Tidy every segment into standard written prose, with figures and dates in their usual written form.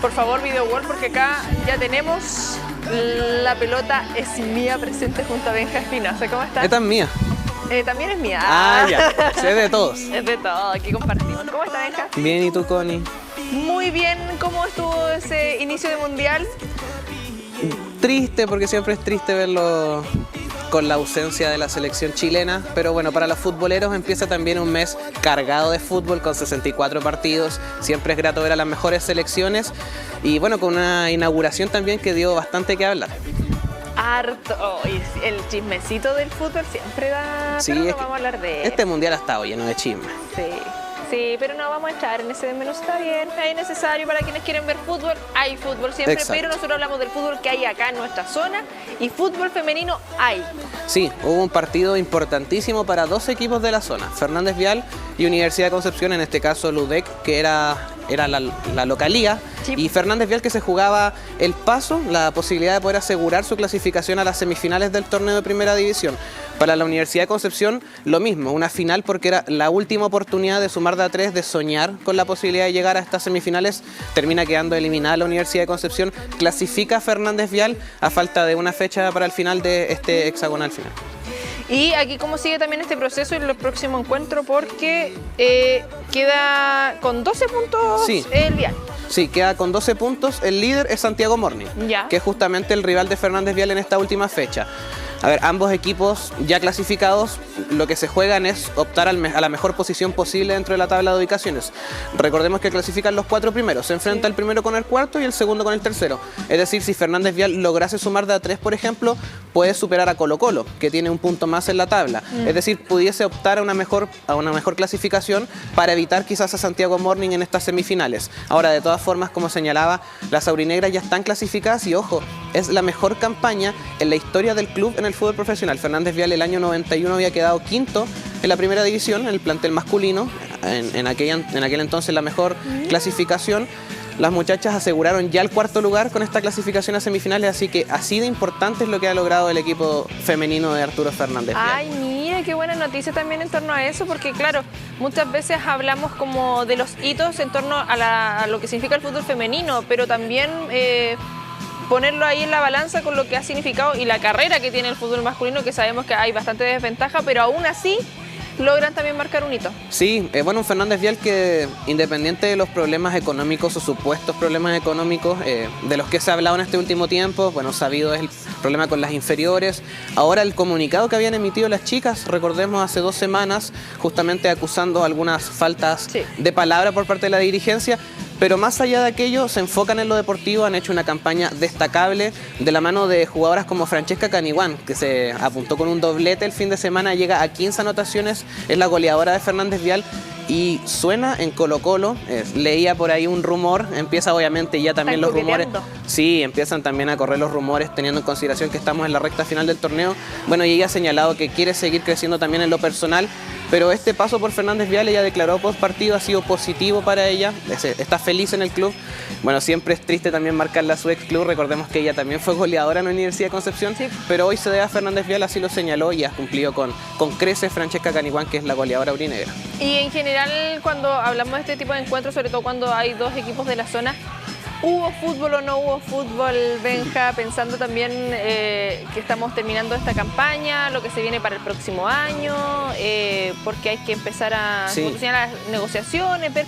Por favor, video wall, porque acá ya tenemos la pelota es mía presente junto a Benja Espinosa. ¿Cómo estás? Esta es mía. También es mía. Ya. Sé de todos. Es de todo, aquí compartimos. ¿Cómo está Benja? Bien, ¿y tú, Connie? Muy bien. ¿Cómo estuvo ese inicio de mundial? Triste, porque siempre es triste verlo con la ausencia de la selección chilena, pero bueno, para los futboleros empieza también un mes cargado de fútbol con 64 partidos, siempre es grato ver a las mejores selecciones y bueno, con una inauguración también que dio bastante que hablar. Harto. Oh, y el chismecito del fútbol siempre da... Sí, pero no vamos a hablar de él. Este mundial ha estado lleno de chismes. Sí, pero no vamos a entrar en ese menú, está bien, es necesario para quienes quieren ver fútbol, hay fútbol siempre. Exacto. Pero nosotros hablamos del fútbol que hay acá en nuestra zona y fútbol femenino hay. Sí, hubo un partido importantísimo para dos equipos de la zona, Fernández Vial y Universidad de Concepción, en este caso Ludec, que era la localía, sí. Y Fernández Vial, que se jugaba el paso, la posibilidad de poder asegurar su clasificación a las semifinales del torneo de primera división. Para la Universidad de Concepción lo mismo, una final porque era la última oportunidad de sumar de a tres, de soñar con la posibilidad de llegar a estas semifinales. Termina quedando eliminada la Universidad de Concepción, clasifica Fernández Vial a falta de una fecha para el final de este hexagonal final. Y aquí cómo sigue también este proceso en el próximo encuentro, porque queda con 12 puntos sí. El Vial. Sí, queda con 12 puntos, el líder es Santiago Morning, que es justamente el rival de Fernández Vial en esta última fecha. A ver, ambos equipos ya clasificados, lo que se juegan es optar a la mejor posición posible dentro de la tabla de ubicaciones. Recordemos que clasifican los 4 primeros, se enfrenta el primero con el cuarto y el segundo con el tercero. Es decir, si Fernández Vial lograse sumar de a 3, por ejemplo, puede superar a Colo Colo, que tiene un punto más en la tabla. Es decir, pudiese optar a una mejor clasificación para evitar quizás a Santiago Morning en estas semifinales. Ahora, de todas formas, como señalaba, las aurinegras ya están clasificadas y, ojo, es la mejor campaña en la historia del club en el fútbol profesional. Fernández Vial el año 91 había quedado quinto en la primera división, en el plantel masculino, en aquel entonces la mejor clasificación. Las muchachas aseguraron ya el cuarto lugar con esta clasificación a semifinales, así que así de importante es lo que ha logrado el equipo femenino de Arturo Fernández Vial. Ay, mira, qué buena noticia también en torno a eso, porque claro, muchas veces hablamos como de los hitos en torno a lo que significa el fútbol femenino, pero también ponerlo ahí en la balanza con lo que ha significado y la carrera que tiene el fútbol masculino, que sabemos que hay bastante desventaja, pero aún así logran también marcar un hito. Sí, bueno, un Fernández Vial que, independiente de los problemas económicos o supuestos problemas económicos de los que se ha hablado en este último tiempo, bueno, sabido es el problema con las inferiores. Ahora el comunicado que habían emitido las chicas, recordemos hace 2 semanas, justamente acusando algunas faltas de palabra por parte de la dirigencia. Pero más allá de aquello, se enfocan en lo deportivo, han hecho una campaña destacable de la mano de jugadoras como Francesca Caniguán, que se apuntó con un doblete el fin de semana, llega a 15 anotaciones, es la goleadora de Fernández Vial y suena en Colo Colo. Leía por ahí un rumor, empieza obviamente ya también los rumores. Sí, empiezan también a correr los rumores teniendo en consideración que estamos en la recta final del torneo. Bueno, y ella ha señalado que quiere seguir creciendo también en lo personal, pero este paso por Fernández Vial, ella declaró post partido, ha sido positivo para ella, está feliz en el club. Bueno, siempre es triste también marcarla a su ex club, recordemos que ella también fue goleadora en la Universidad de Concepción, pero hoy se debe a Fernández Vial, así lo señaló y ha cumplido con creces Francesca Caniguán, que es la goleadora aurinegra. Y en general, cuando hablamos de este tipo de encuentros, sobre todo cuando hay dos equipos de la zona, ¿hubo fútbol o no hubo fútbol, Benja? Pensando también que estamos terminando esta campaña, lo que se viene para el próximo año, porque hay que empezar a solucionar las negociaciones, ver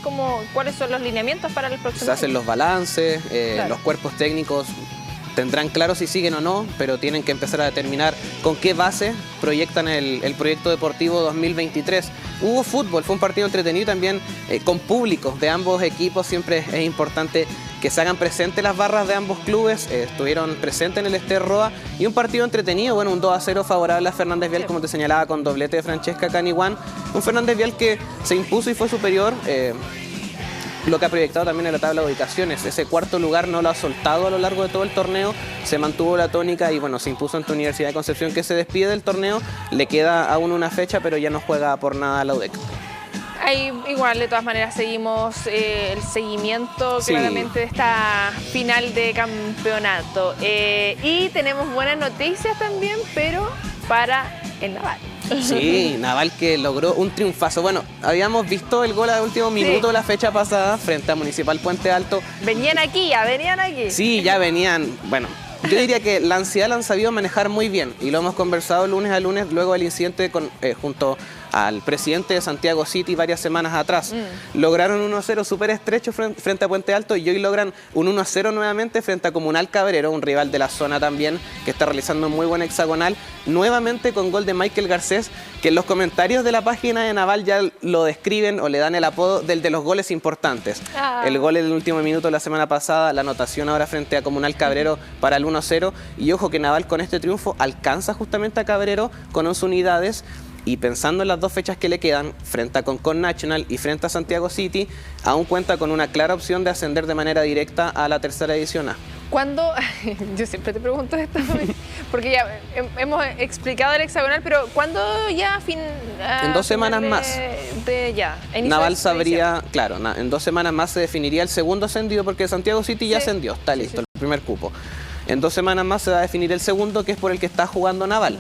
cuáles son los lineamientos para el próximo año. Se hacen los balances, los cuerpos técnicos tendrán claro si siguen o no, pero tienen que empezar a determinar con qué base proyectan el proyecto deportivo 2023. Hubo fútbol, fue un partido entretenido también con público de ambos equipos. Siempre es importante que se hagan presentes las barras de ambos clubes, estuvieron presentes en el Ester Roa y un partido entretenido, bueno, un 2-0 favorable a Fernández Vial, como te señalaba, con doblete de Francesca Caniguán, un Fernández Vial que se impuso y fue superior, lo que ha proyectado también en la tabla de ubicaciones. Ese cuarto lugar no lo ha soltado a lo largo de todo el torneo, se mantuvo la tónica y bueno, se impuso ante Universidad de Concepción, que se despide del torneo, le queda aún una fecha, pero ya no juega por nada la UDEC. Igual, de todas maneras, seguimos el seguimiento claramente de esta final de campeonato. Y tenemos buenas noticias también, pero para el Naval. Sí, Naval que logró un triunfazo. Bueno, habíamos visto el gol al último minuto la fecha pasada frente a Municipal Puente Alto. Venían aquí, ya venían aquí. Sí, ya venían. Bueno, yo diría que la ansiedad la han sabido manejar muy bien y lo hemos conversado lunes a lunes luego del incidente junto al presidente de Santiago City varias semanas atrás. Lograron un 1-0 súper estrecho frente a Puente Alto y hoy logran un 1-0 nuevamente frente a Comunal Cabrero, un rival de la zona también que está realizando un muy buen hexagonal, nuevamente con gol de Michael Garcés, que en los comentarios de la página de Naval ya lo describen o le dan el apodo del de los goles importantes. El gol en el último minuto de la semana pasada, la anotación ahora frente a Comunal Cabrero para el 1-0 y ojo que Naval con este triunfo alcanza justamente a Cabrero con 11 unidades. Y pensando en las dos fechas que le quedan, frente a Concon National y frente a Santiago City, aún cuenta con una clara opción de ascender de manera directa a la tercera división A. ¿Cuándo? Yo siempre te pregunto esto, porque ya hemos explicado el hexagonal, pero ¿cuándo ya en 2 semanas más. Naval sabría, claro, en 2 semanas más se definiría el segundo ascendido, porque Santiago City ya ascendió, está listo, el primer cupo. En 2 semanas más se va a definir el segundo, que es por el que está jugando Naval.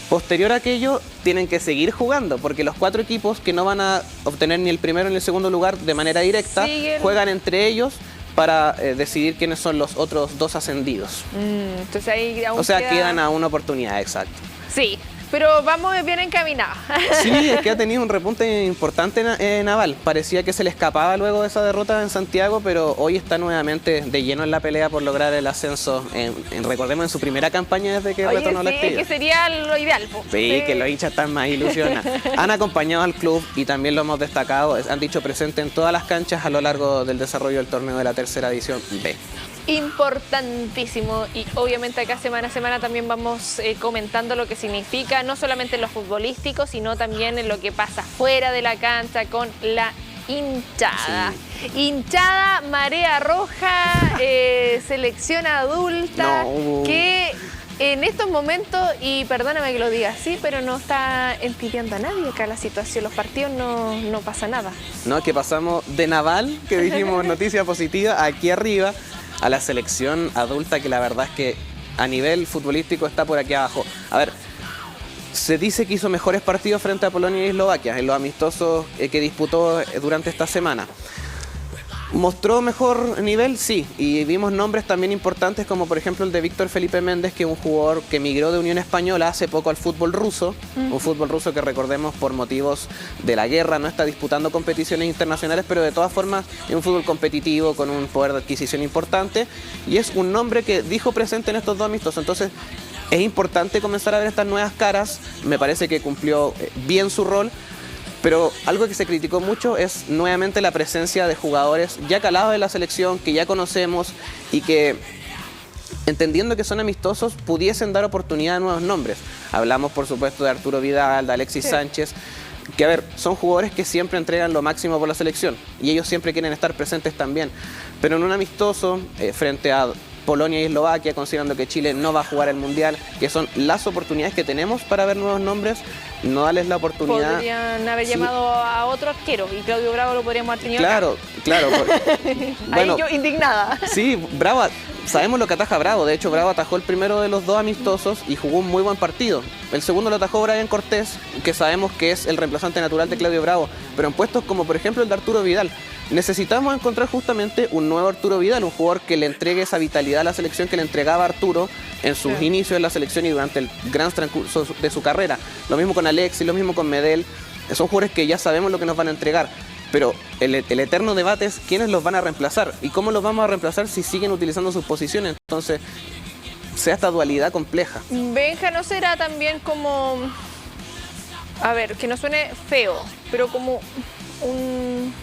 Posterior a aquello, tienen que seguir jugando, porque los 4 equipos que no van a obtener ni el primero ni el segundo lugar de manera directa, juegan entre ellos para decidir quiénes son los otros 2 ascendidos. Entonces ahí aún quedan a una oportunidad, exacto. Sí, pero vamos bien encaminados. Sí, es que ha tenido un repunte importante Naval. Parecía que se le escapaba luego de esa derrota en Santiago, pero hoy está nuevamente de lleno en la pelea por lograr el ascenso, recordemos, en su primera campaña desde que retornó a la actividad. Que sería lo ideal. Sí, que los hinchas están más ilusionados. Han acompañado al club y también lo hemos destacado, han dicho presente en todas las canchas a lo largo del desarrollo del torneo de la tercera división B. Importantísimo, y obviamente acá semana a semana también vamos comentando lo que significa, no solamente en lo futbolístico, sino también en lo que pasa fuera de la cancha con la hinchada. Hinchada, marea roja, selección adulta, que en estos momentos, y perdóname que lo diga así, pero no está envidiando a nadie acá la situación, los partidos no pasa nada. No, es que pasamos de Naval, que dijimos noticia positiva, aquí arriba, a la selección adulta, que la verdad es que a nivel futbolístico está por aquí abajo. A ver, se dice que hizo mejores partidos frente a Polonia y Eslovaquia en los amistosos que disputó durante esta semana. ¿Mostró mejor nivel? Sí, y vimos nombres también importantes como por ejemplo el de Víctor Felipe Méndez, que es un jugador que migró de Unión Española hace poco al fútbol ruso, un fútbol ruso que recordemos por motivos de la guerra no está disputando competiciones internacionales, pero de todas formas es un fútbol competitivo con un poder de adquisición importante y es un nombre que dijo presente en estos 2 amistosos, entonces es importante comenzar a ver estas nuevas caras, me parece que cumplió bien su rol. Pero algo que se criticó mucho es nuevamente la presencia de jugadores ya calados en la selección, que ya conocemos y que, entendiendo que son amistosos, pudiesen dar oportunidad a nuevos nombres. Hablamos, por supuesto, de Arturo Vidal, de Alexis Sánchez, que, a ver, son jugadores que siempre entregan lo máximo por la selección y ellos siempre quieren estar presentes también. Pero en un amistoso, frente a Polonia y Eslovaquia, considerando que Chile no va a jugar el Mundial, que son las oportunidades que tenemos para ver nuevos nombres, no darles la oportunidad. Podrían haber llamado a otro arquero y Claudio Bravo lo podríamos haber tenido acá. Claro. Bueno, ahí yo indignada. Sí, Bravo, sabemos lo que ataja Bravo. De hecho, Bravo atajó el primero de los 2 amistosos y jugó un muy buen partido. El segundo lo atajó Brian Cortés, que sabemos que es el reemplazante natural de Claudio Bravo. Pero en puestos como por ejemplo el de Arturo Vidal, necesitamos encontrar justamente un nuevo Arturo Vidal, un jugador que le entregue esa vitalidad a la selección que le entregaba Arturo en sus inicios en la selección y durante el gran transcurso de su carrera. Lo mismo con Alexis, lo mismo con Medel. Son jugadores que ya sabemos lo que nos van a entregar. Pero el eterno debate es quiénes los van a reemplazar y cómo los vamos a reemplazar si siguen utilizando sus posiciones. Entonces, sea esta dualidad compleja. Benja, ¿no será también como, a ver, que no suene feo, pero como un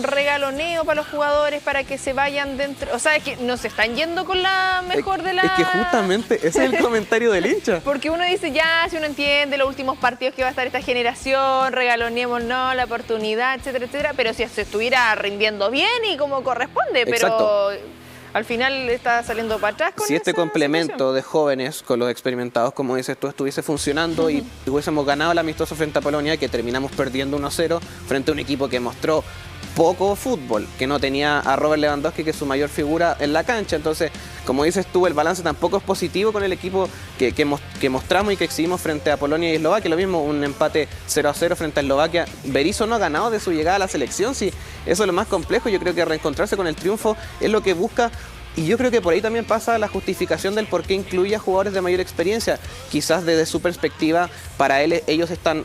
regaloneo para los jugadores para que se vayan dentro? O sea, es que no se están yendo con la mejor de la... Es que justamente ese es el comentario del hincha. Porque uno dice, ya, si uno entiende los últimos partidos que va a estar esta generación, regaloneémonos la oportunidad, etcétera, etcétera, pero si se estuviera rindiendo bien y como corresponde, pero... Exacto. Al final está saliendo para atrás con si este complemento situación de jóvenes con los experimentados, como dices tú, estuviese funcionando y hubiésemos ganado el amistoso frente a Polonia, que terminamos perdiendo 1-0 frente a un equipo que mostró poco fútbol, que no tenía a Robert Lewandowski, que es su mayor figura en la cancha. Entonces, como dices tú, el balance tampoco es positivo con el equipo que mostramos y que exhibimos frente a Polonia y Eslovaquia. Lo mismo, un empate 0-0 frente a Eslovaquia. Berizzo no ha ganado de su llegada a la selección, sí, eso es lo más complejo. Yo creo que reencontrarse con el triunfo es lo que busca. Y yo creo que por ahí también pasa la justificación del por qué incluye a jugadores de mayor experiencia. Quizás desde su perspectiva, para ellos están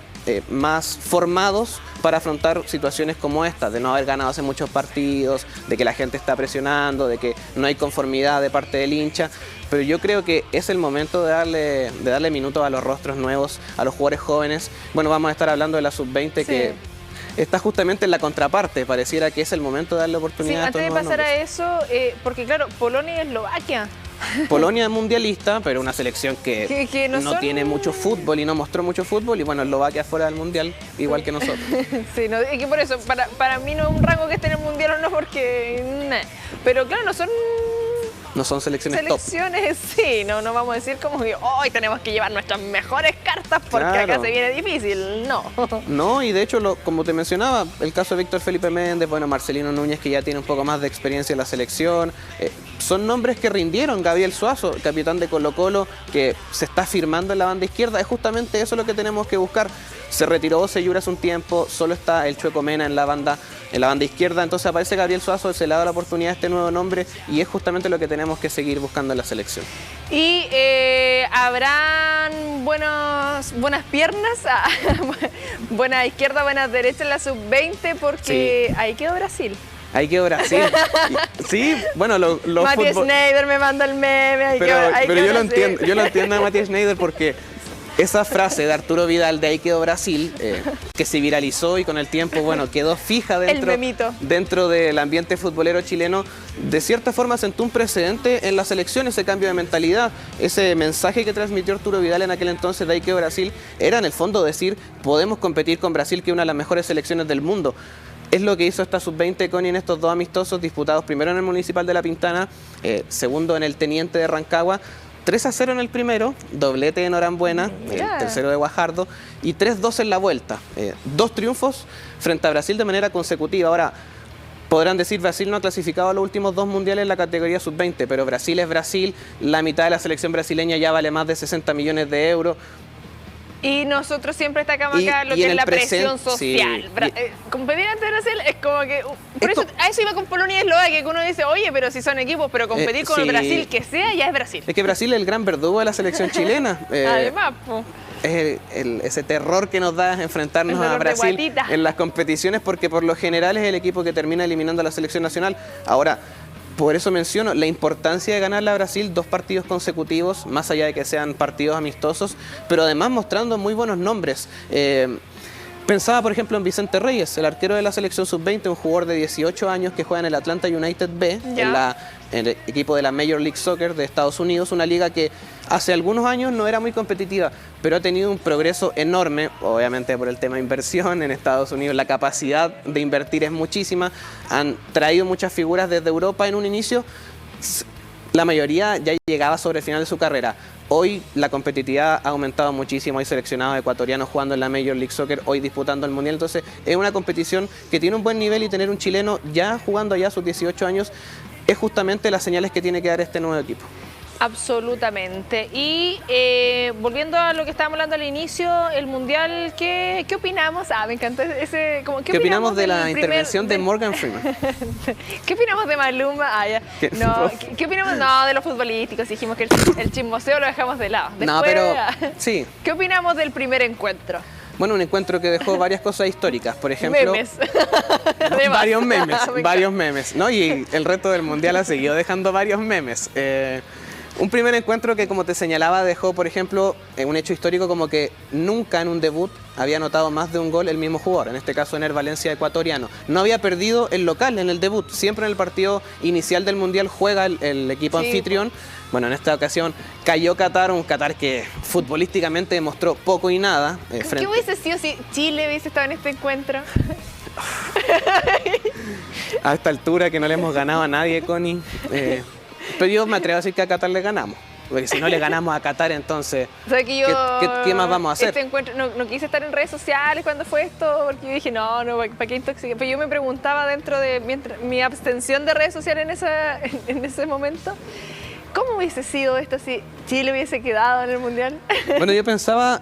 más formados para afrontar situaciones como esta, de no haber ganado hace muchos partidos, de que la gente está presionando, de que no hay conformidad de parte del hincha. Pero yo creo que es el momento de darle minutos a los rostros nuevos, a los jugadores jóvenes. Bueno, vamos a estar hablando de la sub-20 sí, que está justamente en la contraparte. Pareciera que es el momento de darle oportunidad a estos antes de pasar nombres. A eso, porque claro, Polonia y Eslovaquia. Polonia es mundialista, pero una selección que no tiene mucho fútbol y no mostró mucho fútbol. Y bueno, Eslovaquia fuera del mundial, igual que nosotros. Sí, no, y que por eso, para mí no es un rango que esté en el mundial o no, porque... Pero claro, no son selecciones top. Sí, no vamos a decir como que hoy tenemos que llevar nuestras mejores cartas porque claro, acá se viene difícil. No. No, y de hecho, como te mencionaba, el caso de Víctor Felipe Méndez, bueno, Marcelino Núñez, que ya tiene un poco más de experiencia en la selección. Son nombres que rindieron. Gabriel Suazo, capitán de Colo-Colo, que se está firmando en la banda izquierda. Es justamente eso lo que tenemos que buscar. Se retiró Seyur hace un tiempo, solo está el Chueco Mena en la banda izquierda, entonces aparece Gabriel Suazo, se le da la oportunidad a este nuevo nombre y es justamente lo que tenemos que seguir buscando en la selección. Y habrán buenas piernas, buena izquierda, buena derecha en la sub-20 porque sí, ahí quedó Brasil. Ahí quedó Brasil. Sí, bueno, los Matías Schneider me manda el meme. Pero yo lo entiendo a Matías Schneider porque esa frase de Arturo Vidal de ahí quedó Brasil, que se viralizó y con el tiempo, bueno, quedó fija dentro del ambiente futbolero chileno, de cierta forma sentó un precedente en la selección, ese cambio de mentalidad, ese mensaje que transmitió Arturo Vidal en aquel entonces de ahí quedó Brasil, era en el fondo decir, podemos competir con Brasil, que es una de las mejores selecciones del mundo. Es lo que hizo esta sub-20 Connie en estos dos amistosos disputados primero en el Municipal de La Pintana, segundo en el Teniente de Rancagua. 3-0 en el primero, doblete de Norambuena, el tercero de Guajardo, y 3-2 en la vuelta. 2 triunfos frente a Brasil de manera consecutiva. Ahora, podrán decir Brasil no ha clasificado a los últimos 2 mundiales en la categoría sub-20, pero Brasil es Brasil, la mitad de la selección brasileña ya vale más de 60 millones de euros. Y nosotros siempre destacamos acá lo que es la presión social. Sí. Competir ante Brasil es como que... Por eso, a eso iba con Polonia y Eslovaquia, que uno dice, oye, pero si son equipos, pero competir con el Brasil que sea, ya es Brasil. Es que Brasil es el gran verdugo de la selección chilena. Además, es ese terror que nos da enfrentarnos a Brasil en las competiciones, porque por lo general es el equipo que termina eliminando a la selección nacional. Ahora, por eso menciono la importancia de ganarle a Brasil 2 partidos consecutivos, más allá de que sean partidos amistosos, pero además mostrando muy buenos nombres. Pensaba, por ejemplo, en Vicente Reyes, el arquero de la selección sub-20, un jugador de 18 años que juega en el Atlanta United B, en el equipo de la Major League Soccer de Estados Unidos, una liga que hace algunos años no era muy competitiva, pero ha tenido un progreso enorme, obviamente por el tema de inversión en Estados Unidos. La capacidad de invertir es muchísima, han traído muchas figuras desde Europa en un inicio, la mayoría ya llegaba sobre el final de su carrera. Hoy la competitividad ha aumentado muchísimo, hay seleccionados ecuatorianos jugando en la Major League Soccer, hoy disputando el Mundial, entonces es una competición que tiene un buen nivel y tener un chileno ya jugando allá a sus 18 años es justamente las señales que tiene que dar este nuevo equipo. Absolutamente. Y volviendo a lo que estábamos hablando al inicio, el Mundial, ¿qué opinamos? Me encantó ese... ¿Qué opinamos de la intervención de Morgan Freeman? ¿Qué opinamos de Maluma? ¿Qué opinamos de los futbolísticos? Dijimos que el chismoseo lo dejamos de lado. Después, no, pero sí. ¿Qué opinamos del primer encuentro? Bueno, un encuentro que dejó varias cosas históricas, por ejemplo... Memes. varios memes, ¿no? Y el resto del Mundial ha seguido dejando varios memes. Un primer encuentro que, como te señalaba, dejó, por ejemplo, un hecho histórico como que nunca en un debut había anotado más de un gol el mismo jugador, en este caso Ener Valencia, ecuatoriano. No había perdido el local en el debut, siempre en el partido inicial del Mundial juega el equipo anfitrión. Bueno, en esta ocasión cayó Qatar, un Qatar que futbolísticamente demostró poco y nada. ¿Qué hubiese sido si Chile hubiese estado en este encuentro? A esta altura que no le hemos ganado a nadie, Connie. Pero yo me atrevo a decir que a Qatar le ganamos. porque si no le ganamos a Qatar, entonces, O sea, que yo, ¿qué más vamos a hacer? Este encuentro, no quise estar en redes sociales cuando fue esto, porque yo dije, no, ¿para qué intoxicar? Pero yo me preguntaba dentro de mi abstención de redes sociales en ese momento, ¿cómo hubiese sido esto si Chile hubiese quedado en el Mundial? Bueno, yo pensaba,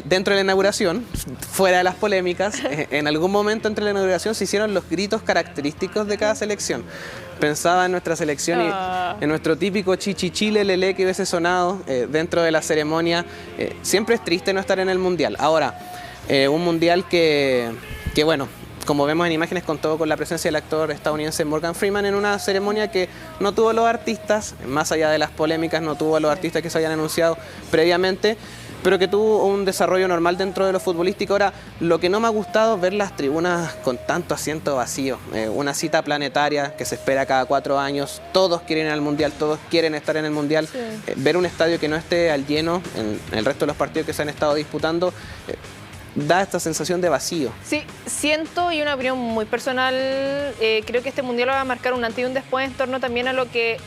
dentro de la inauguración, fuera de las polémicas, en algún momento entre la inauguración se hicieron los gritos característicos de cada selección. Pensaba en nuestra selección y en nuestro típico chichichile lele que hubiese sonado dentro de la ceremonia. Siempre es triste no estar en el Mundial. Ahora, un Mundial que bueno, como vemos en imágenes, contó con la presencia del actor estadounidense Morgan Freeman en una ceremonia que no tuvo a los artistas, más allá de las polémicas, no tuvo a los artistas que se habían anunciado previamente, pero que tuvo un desarrollo normal dentro de lo futbolístico. Ahora, lo que no me ha gustado es ver las tribunas con tanto asiento vacío, una cita planetaria que se espera cada 4 años, todos quieren ir al Mundial, todos quieren estar en el Mundial, sí. Ver un estadio que no esté al lleno en el resto de los partidos que se han estado disputando, da esta sensación de vacío. Sí, siento, y una opinión muy personal, creo que este Mundial va a marcar un antes y un después en torno también a lo que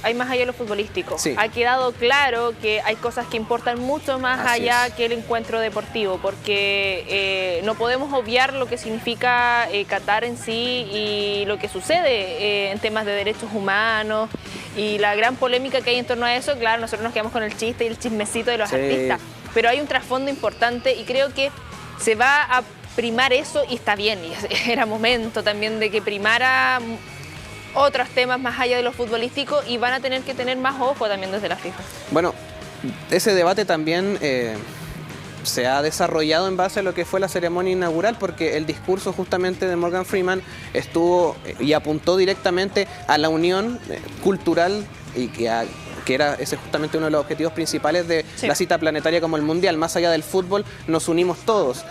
hay más allá de lo futbolístico. Sí. Ha quedado claro que hay cosas que importan mucho más allá que el encuentro deportivo, porque no podemos obviar lo que significa Qatar en sí y lo que sucede en temas de derechos humanos y la gran polémica que hay en torno a eso. Claro, nosotros nos quedamos con el chiste y el chismecito de los artistas, pero hay un trasfondo importante y creo que se va a primar eso y está bien. Y era momento también de que primara otros temas más allá de lo futbolístico y van a tener que tener más ojo también desde la FIFA. Bueno, ese debate también se ha desarrollado en base a lo que fue la ceremonia inaugural, porque el discurso justamente de Morgan Freeman estuvo y apuntó directamente a la unión cultural y que era ese justamente uno de los objetivos principales de la cita planetaria como el Mundial. Más allá del fútbol, nos unimos todos.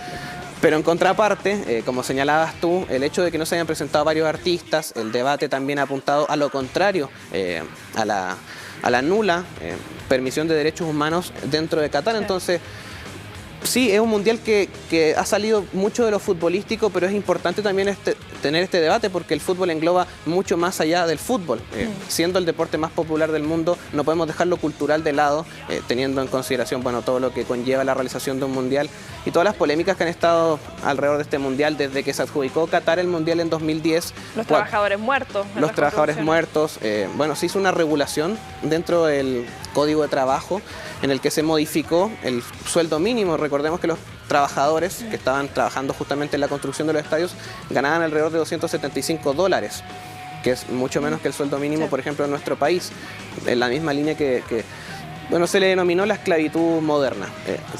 Pero en contraparte, como señalabas tú, el hecho de que no se hayan presentado varios artistas, el debate también ha apuntado a lo contrario, a la nula permisión de derechos humanos dentro de Qatar. Entonces, sí, es un Mundial que ha salido mucho de lo futbolístico, pero es importante también tener este debate porque el fútbol engloba mucho más allá del fútbol. Siendo el deporte más popular del mundo, no podemos dejar lo cultural de lado, teniendo en consideración todo lo que conlleva la realización de un Mundial y todas las polémicas que han estado alrededor de este Mundial desde que se adjudicó Qatar el Mundial en 2010. Los trabajadores muertos. Los trabajadores muertos. Bueno, se hizo una regulación dentro del Código de Trabajo en el que se modificó el sueldo mínimo. Recordemos que los trabajadores que estaban trabajando justamente en la construcción de los estadios ganaban alrededor de $275, que es mucho menos que el sueldo mínimo, por ejemplo, en nuestro país, en la misma línea que bueno, se le denominó la esclavitud moderna.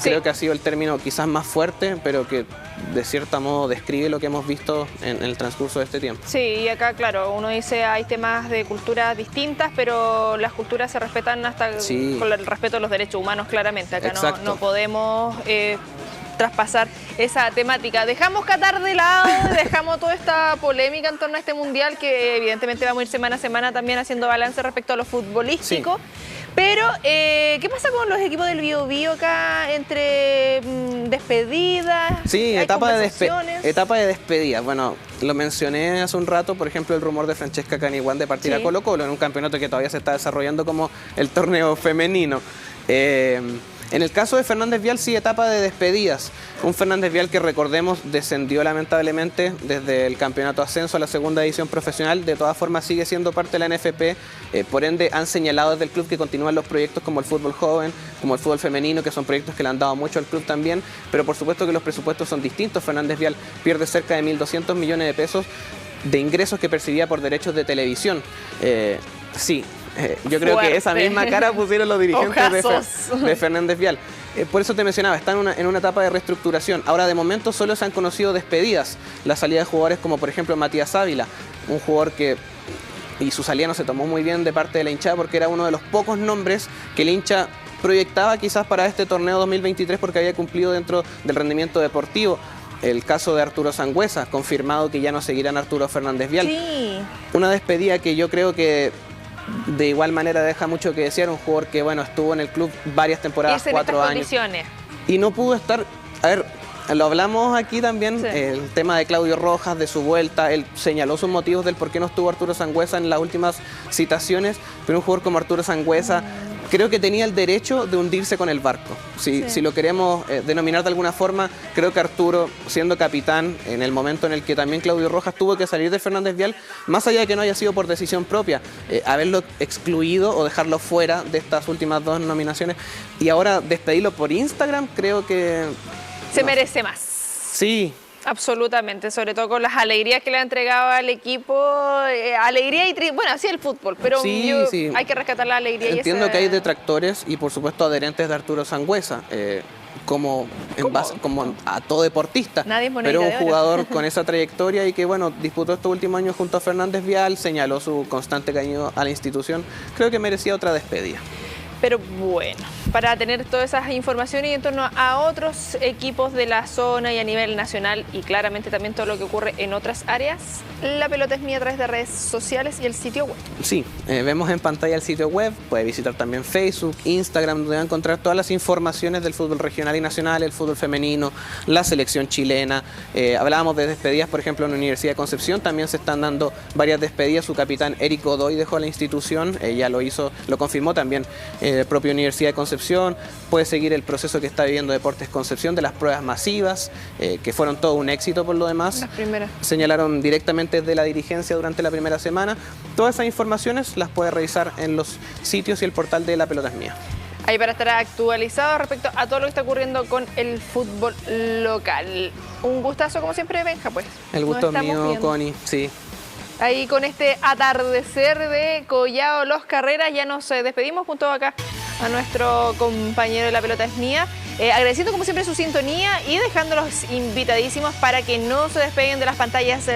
Creo que ha sido el término quizás más fuerte, pero que de cierto modo describe lo que hemos visto en el transcurso de este tiempo. Sí, y acá, claro, uno dice hay temas de culturas distintas, pero las culturas se respetan hasta con el respeto de los derechos humanos, claramente. Acá no podemos traspasar esa temática. Dejamos Qatar de lado, dejamos toda esta polémica en torno a este Mundial, que evidentemente vamos a ir semana a semana también haciendo balance respecto a lo futbolístico. Pero, ¿qué pasa con los equipos del Biobío acá entre despedidas? Sí, etapa de despedida. Bueno, lo mencioné hace un rato, por ejemplo, el rumor de Francesca Caniguán de partir a Colo-Colo en un campeonato que todavía se está desarrollando como el torneo femenino. En el caso de Fernández Vial, sí, etapa de despedidas. Un Fernández Vial que, recordemos, descendió lamentablemente desde el campeonato ascenso a la segunda división profesional. De todas formas, sigue siendo parte de la NFP. Por ende, han señalado desde el club que continúan los proyectos como el fútbol joven, como el fútbol femenino, que son proyectos que le han dado mucho al club también. Pero por supuesto que los presupuestos son distintos. Fernández Vial pierde cerca de 1.200 millones de pesos de ingresos que percibía por derechos de televisión. Yo creo que esa misma cara pusieron los dirigentes de Fernández Vial. Por eso te mencionaba, están en una etapa de reestructuración. Ahora, de momento, solo se han conocido despedidas. La salida de jugadores como, por ejemplo, Matías Ávila, un jugador y su salida no se tomó muy bien de parte de la hinchada porque era uno de los pocos nombres que el hincha proyectaba quizás para este torneo 2023 porque había cumplido dentro del rendimiento deportivo. El caso de Arturo Sangüesa, confirmado que ya no seguirán Arturo Fernández Vial. Sí. Una despedida que yo creo que de igual manera deja mucho que desear, un jugador que estuvo en el club varias temporadas, 4 años. Y no pudo estar, lo hablamos aquí también, el tema de Claudio Rojas, de su vuelta, él señaló sus motivos del por qué no estuvo Arturo Sangüesa en las últimas citaciones, pero un jugador como Arturo Sangüesa creo que tenía el derecho de hundirse con el barco. Si lo queremos denominar de alguna forma, creo que Arturo, siendo capitán en el momento en el que también Claudio Rojas tuvo que salir de Fernández Vial, más allá de que no haya sido por decisión propia, haberlo excluido o dejarlo fuera de estas últimas 2 nominaciones y ahora despedirlo por Instagram, creo que... Se merece más. Sí. Absolutamente, sobre todo con las alegrías que le ha entregado al equipo, alegría y bueno, así el fútbol, pero sí. Hay que rescatar la alegría. Entiendo que hay detractores y por supuesto adherentes de Arturo Sangüesa, como a todo deportista, pero un jugador con esa trayectoria y que bueno, disputó estos últimos años junto a Fernández Vial, señaló su constante cariño a la institución, creo que merecía otra despedida. Pero bueno, para tener todas esas informaciones y en torno a otros equipos de la zona y a nivel nacional y claramente también todo lo que ocurre en otras áreas, La Pelota es Mía a través de redes sociales y el sitio web. Sí, vemos en pantalla el sitio web, puede visitar también Facebook, Instagram, donde va a encontrar todas las informaciones del fútbol regional y nacional, el fútbol femenino, la selección chilena. Hablábamos de despedidas, por ejemplo, en la Universidad de Concepción, también se están dando varias despedidas. Su capitán Eric Godoy dejó la institución, ya lo confirmó también propia Universidad de Concepción. Puede seguir el proceso que está viviendo Deportes Concepción de las pruebas masivas, que fueron todo un éxito por lo demás. Las primeras. Señalaron directamente desde la dirigencia durante la primera semana. Todas esas informaciones las puede revisar en los sitios y el portal de La Pelota es Mía. Ahí para estar actualizado respecto a todo lo que está ocurriendo con el fútbol local. Un gustazo como siempre, Benja, pues. El gusto es mío, Connie, sí. Ahí con este atardecer de Collao Los Carreras ya nos despedimos junto acá a nuestro compañero de La Pelota es Mía, agradeciendo como siempre su sintonía y dejándolos invitadísimos para que no se despeguen de las pantallas